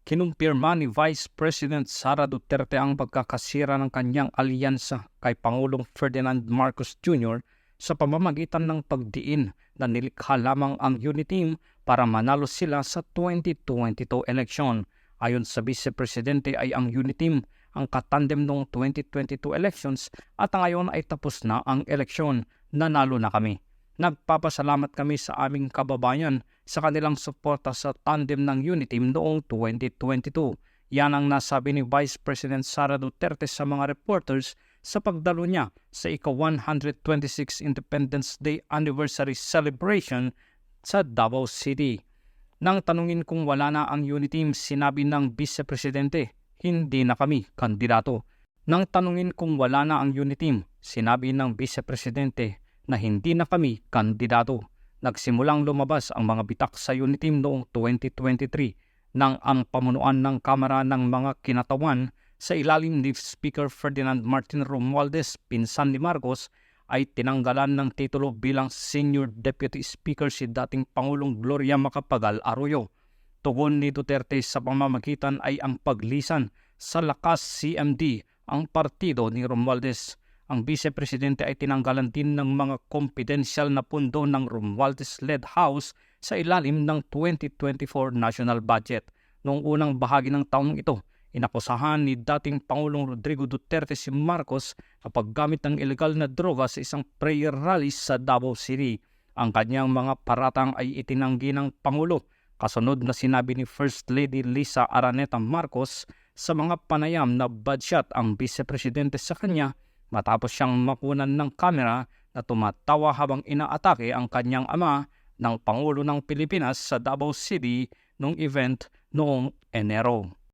Kinumpirma ni Vice President Sara Duterte ang pagkakasira ng kanyang alyansa kay Pangulong Ferdinand Marcos Jr. sa pamamagitan ng pagdiin na nilikha lamang ang UNITEAM para manalo sila sa 2022 eleksyon. Ayon sa Vice Presidente ay ang UNITEAM ang katandem noong 2022 elections at ngayon ay tapos na ang eleksyon. Nanalo na kami. Nagpapasalamat kami sa aming kababayan sa kanilang suporta sa tandem ng UNITEAM noong 2022. Yan ang nasabi ni Vice President Sara Duterte sa mga reporters sa pagdalo niya sa ika-126 Independence Day Anniversary Celebration sa Davao City. Nang tanungin kung wala na ang UNITEAM, sinabi ng Vice Presidente, hindi na kami kandidato. Nang tanungin kung wala na ang UNITEAM, sinabi ng Vice Presidente na hindi na kami kandidato. Nagsimulang lumabas ang mga bitak sa UNITEAM noong 2023 nang ang pamunuan ng Kamara ng mga Kinatawan sa ilalim ni Speaker Ferdinand Martin Romualdez, pinsan ni Marcos, ay tinanggalan ng titulo bilang Senior Deputy Speaker si dating Pangulong Gloria Macapagal Arroyo. Tugon ni Duterte sa pamamagitan ay ang paglisan sa Lakas CMD, ang partido ni Romualdez. Ang Vice Presidente ay tinanggalan din ng mga confidential na pundo ng Romualdez-led House sa ilalim ng 2024 national budget. Noong unang bahagi ng taong ito, inakusahan ni dating Pangulong Rodrigo Duterte si Marcos na paggamit ng ilegal na droga sa isang prayer rally sa Davao City. Ang kanyang mga paratang ay itinanggi ng Pangulo, kasunod na sinabi ni First Lady Lisa Araneta Marcos sa mga panayam na badshot ang Vice Presidente sa kanya matapos siyang makunan ng kamera na tumatawa habang inaatake ang kanyang ama ng Pangulo ng Pilipinas sa Davao City noong event noong Enero.